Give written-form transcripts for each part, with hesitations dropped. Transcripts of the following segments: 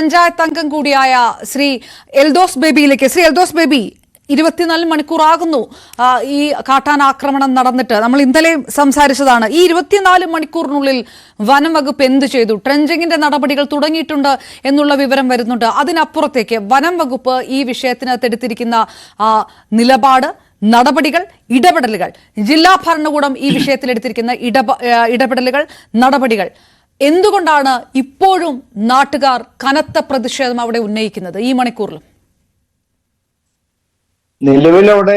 പഞ്ചായത്ത് അംഗം കൂടിയായ ശ്രീ എൽദോസ് ബേബിയിലേക്ക്. ശ്രീ എൽദോസ് ബേബി, 24 മണിക്കൂറാകുന്നു ഈ കാട്ടാന ആക്രമണം നടന്നിട്ട്. നമ്മൾ ഇന്നലെ സംസാരിച്ചതാണ്. ഈ 24 മണിക്കൂറിനുള്ളിൽ വനം വകുപ്പ് എന്ത് ചെയ്തു? ട്രെഞ്ചിങ്ങിന്റെ നടപടികൾ തുടങ്ങിയിട്ടുണ്ട് എന്നുള്ള വിവരം വരുന്നുണ്ട്. അതിനപ്പുറത്തേക്ക് വനം വകുപ്പ് ഈ വിഷയത്തിനകത്ത് എടുത്തിരിക്കുന്ന നിലപാട്, നടപടികൾ, ഇടപെടലുകൾ, ജില്ലാ ഭരണകൂടം ഈ വിഷയത്തിൽ എടുത്തിരിക്കുന്ന ഇടപെടലുകൾ, നടപടികൾ, എന്തുകൊണ്ടാണ് ഇപ്പോഴും നാട്ടുകാർ കനത്ത പ്രതിഷേധം അവിടെ ഉന്നയിക്കുന്നത് ഈ മണിക്കൂറിലും? നിലവിലവിടെ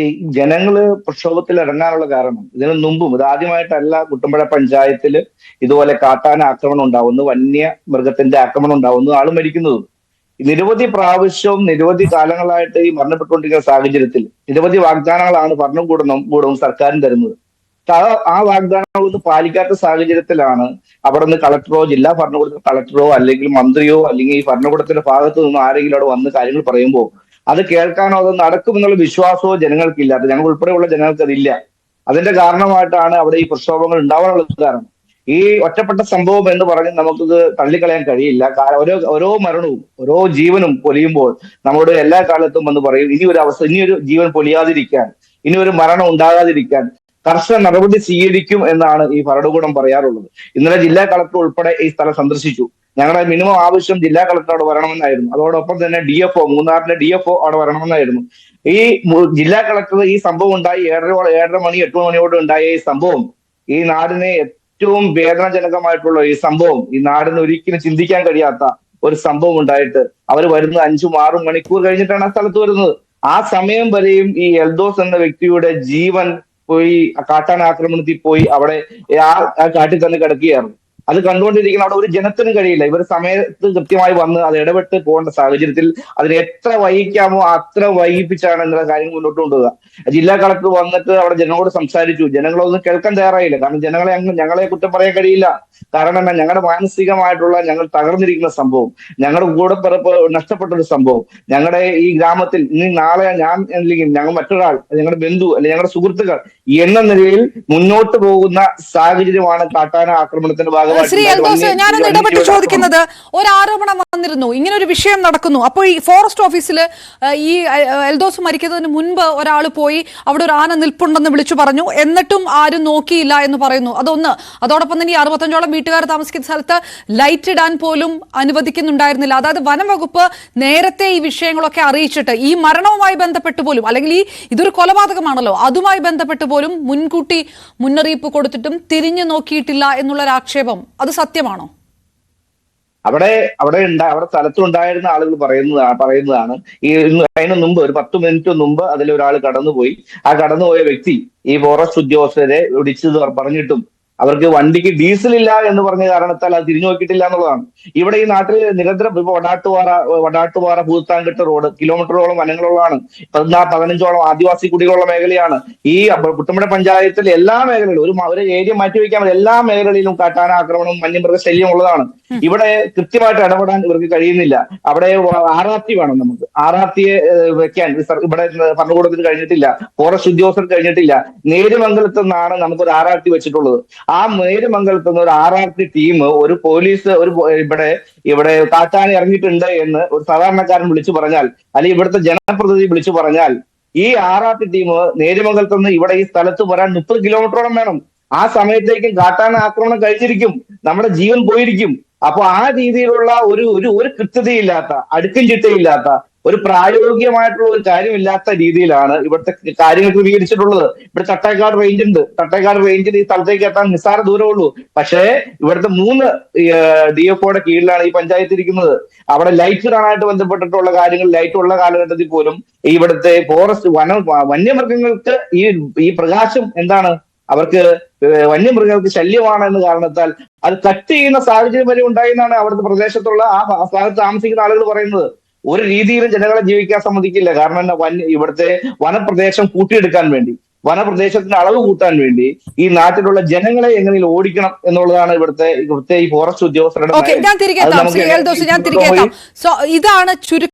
ഈ ജനങ്ങള് പ്രക്ഷോഭത്തിൽ ഇറങ്ങാനുള്ള കാരണം ഇതിനു മുമ്പും, ഇത് ആദ്യമായിട്ടല്ല കുട്ടമ്പുഴ പഞ്ചായത്തില് ഇതുപോലെ കാട്ടാന ആക്രമണം ഉണ്ടാവുന്നു, വന്യമൃഗത്തിന്റെ ആക്രമണം ഉണ്ടാവുന്നു, ആള് മരിക്കുന്നതും. നിരവധി പ്രാവശ്യവും നിരവധി കാലങ്ങളായിട്ട് ഈ മരണപ്പെട്ടുകൊണ്ടിരിക്കുന്ന സാഹചര്യത്തിൽ നിരവധി വാഗ്ദാനങ്ങളാണ് ഭരണകൂടവും സർക്കാരും തരുന്നത്. ആ വാഗ്ദാനങ്ങളൊന്നും പാലിക്കാത്ത സാഹചര്യത്തിലാണ് അവിടെ നിന്ന് കളക്ടറോ, ജില്ലാ ഭരണകൂടത്തിന്റെ കളക്ടറോ, അല്ലെങ്കിൽ മന്ത്രിയോ, അല്ലെങ്കിൽ ഈ ഭരണകൂടത്തിന്റെ ഭാഗത്തു നിന്നും ആരെങ്കിലും അവിടെ വന്ന് കാര്യങ്ങൾ പറയുമ്പോൾ അത് കേൾക്കാനോ അത് നടക്കുമെന്നുള്ള വിശ്വാസമോ ജനങ്ങൾക്കില്ലാത്ത, ഞങ്ങൾ ഉൾപ്പെടെയുള്ള ജനങ്ങൾക്ക് അതില്ല. അതിന്റെ കാരണമായിട്ടാണ് അവിടെ ഈ പ്രക്ഷോഭങ്ങൾ ഉണ്ടാവാനുള്ള കാരണം. ഈ ഒറ്റപ്പെട്ട സംഭവം എന്ന് പറഞ്ഞ് നമുക്കിത് തള്ളിക്കളയാൻ കഴിയില്ല. ഓരോ മരണവും ഓരോ ജീവനും പൊലിയുമ്പോൾ നമ്മളോട് എല്ലാ കാലത്തും എന്ന് പറയും, ഇനിയൊരു ജീവൻ പൊലിയാതിരിക്കാൻ, ഇനി ഒരു മരണം ഉണ്ടാകാതിരിക്കാൻ കർശന നടപടി സ്വീകരിക്കും എന്നാണ് ഈ ഭരണകൂടം പറയാറുള്ളത്. ഇന്നലെ ജില്ലാ കളക്ടർ ഉൾപ്പെടെ ഈ സ്ഥലം സന്ദർശിച്ചു. ഞങ്ങളുടെ മിനിമം ആവശ്യം ജില്ലാ കളക്ടർ അവിടെ വരണമെന്നായിരുന്നു. അതോടൊപ്പം തന്നെ DFO, മൂന്നാറിന്റെ DFO അവിടെ വരണമെന്നായിരുന്നു. ഈ ജില്ലാ കളക്ടർ ഈ സംഭവം ഉണ്ടായി 7:30 മണി 8 മണിയോട് ഉണ്ടായ ഈ സംഭവം ഈ നാടിനെ ഏറ്റവും വേദനാജനകമായിട്ടുള്ള ഈ സംഭവം, ഈ നാടിന് ഒരിക്കലും ചിന്തിക്കാൻ കഴിയാത്ത ഒരു സംഭവം ഉണ്ടായിട്ട് അവർ വരുന്നത് 5-6 മണിക്കൂർ കഴിഞ്ഞിട്ടാണ് ആ സ്ഥലത്ത് വരുന്നത്. ആ സമയം വരെയും ഈ എൽദോസ് എന്ന വ്യക്തിയുടെ ജീവൻ പോയി കാട്ടാന ആക്രമണത്തിൽ പോയി അവിടെ ആ കാട്ടിൽ തന്നെ കിടക്കുകയായിരുന്നു. അത് കണ്ടുകൊണ്ടിരിക്കുന്ന അവിടെ ഒരു ജനത്തിനും കഴിയില്ല. ഇവർ സമയത്ത് കൃത്യമായി വന്ന് അത് ഇടപെട്ട് പോകേണ്ട സാഹചര്യത്തിൽ അതിന് എത്ര വൈകിക്കാമോ അത്ര വൈകിപ്പിച്ചാണ് എന്നുള്ള കാര്യങ്ങൾ മുന്നോട്ട് കൊണ്ടുപോകുക. ജില്ലാ കളക്ടർ വന്നിട്ട് അവിടെ ജനങ്ങളോട് സംസാരിച്ചു. ജനങ്ങളൊന്നും കേൾക്കാൻ തയ്യാറായില്ല. കാരണം ഞങ്ങളെ കുറ്റം പറയാൻ കഴിയില്ല. കാരണം എന്നാ, ഞങ്ങളുടെ മാനസികമായിട്ടുള്ള ഞങ്ങൾ തകർന്നിരിക്കുന്ന സംഭവം, ഞങ്ങളുടെ കൂടപ്പിറപ്പ് നഷ്ടപ്പെട്ടൊരു സംഭവം, ഞങ്ങളുടെ ഈ ഗ്രാമത്തിൽ ഇനി നാളെ ഞാൻ അല്ലെങ്കിൽ ഞങ്ങൾ മറ്റൊരാൾ, ഞങ്ങളുടെ ബന്ധു അല്ലെങ്കിൽ ഞങ്ങളുടെ സുഹൃത്തുക്കൾ എന്ന നിലയിൽ മുന്നോട്ട് പോകുന്ന സാഹചര്യമാണ് കാട്ടാന ആക്രമണത്തിന്റെ ഭാഗമായി. ശ്രീ എൽദോസ്, ഞാനൊന്ന് ഇടപെട്ട് ചോദിക്കുന്നത്, ഒരു ആരോപണം വന്നിരുന്നു, ഇങ്ങനെ ഒരു വിഷയം നടക്കുന്നു. അപ്പോൾ ഈ ഫോറസ്റ്റ് ഓഫീസിൽ ഈ എൽദോസ് മരിക്കുന്നതിന് മുൻപ് ഒരാൾ പോയി അവിടെ ഒരു ആന നിൽപ്പുണ്ടെന്ന് വിളിച്ചു പറഞ്ഞു, എന്നിട്ടും ആരും നോക്കിയില്ല എന്ന് പറയുന്നു. അതൊന്ന്. അതോടൊപ്പം തന്നെ ഈ 65ഓളം വീട്ടുകാർ താമസിക്കുന്ന സ്ഥലത്ത് ലൈറ്റ് ഇടാൻ പോലും അനുവദിക്കുന്നുണ്ടായിരുന്നില്ല. അതായത് വനം വകുപ്പ് നേരത്തെ ഈ വിഷയങ്ങളൊക്കെ അറിയിച്ചിട്ട് ഈ മരണവുമായി ബന്ധപ്പെട്ട് പോലും, അല്ലെങ്കിൽ ഇതൊരു കൊലപാതകമാണല്ലോ, അതുമായി ബന്ധപ്പെട്ട് പോലും മുൻകൂട്ടി മുന്നറിയിപ്പ് കൊടുത്തിട്ടും തിരിഞ്ഞു നോക്കിയിട്ടില്ല എന്നുള്ളൊരു ആക്ഷേപം, അത് സത്യമാണോ? അവിടെ സ്ഥലത്തുണ്ടായിരുന്ന ആളുകൾ പറയുന്നതാണ് ഈ അതിന് മുമ്പ് ഒരു 10 മിനിറ്റ് മുമ്പ് അതിലൊരാൾ കടന്നുപോയി. ആ കടന്നുപോയ വ്യക്തി ഈ ഫോറസ്റ്റ് ഉദ്യോഗസ്ഥരെ വിളിച്ചു പറഞ്ഞിട്ടും അവർക്ക് വണ്ടിക്ക് ഡീസൽ ഇല്ല എന്ന് പറഞ്ഞ കാരണത്താൽ അത് തിരിഞ്ഞു നോക്കിയിട്ടില്ല എന്നുള്ളതാണ്. ഇവിടെ ഈ നാട്ടിൽ നിരന്തരം ഇപ്പൊ വടാട്ടുപാറ ഭൂത്താൻകെട്ട് റോഡ് കിലോമീറ്ററോളം വനങ്ങളുള്ളതാണ്. 15ഓളം ആദിവാസി കുടികളുള്ള മേഖലയാണ്. ഈ കുട്ടമ്പുഴ പഞ്ചായത്തിലെ എല്ലാ മേഖലകളിലും ഒരു ഏരിയ മാറ്റി വയ്ക്കാൻ എല്ലാ മേഖലകളിലും കാട്ടാന ആക്രമണം, വന്യമൃഗ ശല്യം ഉള്ളതാണ്. ഇവിടെ കൃത്യമായിട്ട് ഇടപെടാൻ ഇവർക്ക് കഴിയുന്നില്ല. അവിടെ RRT വേണം. നമുക്ക് RRT വെക്കാൻ ഇവിടെ ഭരണകൂടത്തിന് കഴിഞ്ഞിട്ടില്ല, ഫോറസ്റ്റ് ഉദ്യോഗസ്ഥർക്ക് കഴിഞ്ഞിട്ടില്ല. നേര്യമംഗലത്ത് നിന്നാണ് നമുക്കൊരു RRT വെച്ചിട്ടുള്ളത്. ആ നേര്യമംഗലത്ത് നിന്ന് ഒരു RRT ടീം, ഒരു പോലീസ് ഇവിടെ കാട്ടാന ഇറങ്ങിയിട്ടുണ്ട് എന്ന് ഒരു സാധാരണക്കാരൻ വിളിച്ചു പറഞ്ഞാൽ, അല്ലെങ്കിൽ ഇവിടുത്തെ ജനപ്രതിനിധി വിളിച്ചു പറഞ്ഞാൽ, ഈ RRT ടീം നേര്യമംഗലത്ത് നിന്ന് ഇവിടെ ഈ സ്ഥലത്ത് വരാൻ 30 കിലോമീറ്ററോളം വേണം. ആ സമയത്തേക്കും കാട്ടാന ആക്രമണം കഴിഞ്ഞിരിക്കും, നമ്മുടെ ജീവൻ പോയിരിക്കും. അപ്പൊ ആ രീതിയിലുള്ള ഒരു കൃത്യതയില്ലാത്ത, അടുക്കും ചിട്ടയില്ലാത്ത, ഒരു പ്രായോഗികമായിട്ടുള്ള ഒരു കാര്യമില്ലാത്ത രീതിയിലാണ് ഇവിടുത്തെ കാര്യങ്ങൾ ക്രമീകരിച്ചിട്ടുള്ളത്. ഇവിടെ തട്ടേക്കാട് റേഞ്ച് ഉണ്ട്. തട്ടേക്കാട് റേഞ്ചിൽ ഈ സ്ഥലത്തേക്ക് എത്താൻ നിസ്സാര ദൂരമുള്ളൂ. പക്ഷേ ഇവിടുത്തെ 3 DFOയുടെ കീഴിലാണ് ഈ പഞ്ചായത്ത് ഇരിക്കുന്നത്. അവിടെ ലൈറ്റ് ഇടാനായിട്ട് ബന്ധപ്പെട്ടിട്ടുള്ള കാര്യങ്ങൾ, ലൈറ്റ് ഉള്ള കാലഘട്ടത്തിൽ പോലും ഇവിടുത്തെ ഫോറസ്റ്റ് വന്യമൃഗങ്ങൾക്ക് ഈ പ്രകാശം എന്താണ്, അവർക്ക് വന്യമൃഗങ്ങൾക്ക് ശല്യമാണ് എന്ന കാരണത്താൽ അത് കട്ട് ചെയ്യുന്ന സാഹചര്യം വരെ ഉണ്ടായി എന്നാണ് അവിടുത്തെ പ്രദേശത്തുള്ള ആ സ്ഥലത്ത് താമസിക്കുന്ന ആളുകൾ പറയുന്നത്. ഒരു രീതിയിലും ജനങ്ങളെ ജീവിക്കാൻ സമ്മതിക്കില്ല. കാരണം എന്താ, ഇവിടുത്തെ വനപ്രദേശം കൂട്ടിയെടുക്കാൻ വേണ്ടി, വനപ്രദേശത്തിന്റെ അളവ് കൂട്ടാൻ വേണ്ടി ഈ നാട്ടിലുള്ള ജനങ്ങളെ എങ്ങനെയും ഓടിക്കണം എന്നുള്ളതാണ് ഇവിടുത്തെ ഈ ഫോറസ്റ്റ് ഉദ്യോഗസ്ഥരുടെ. ഇതാണ്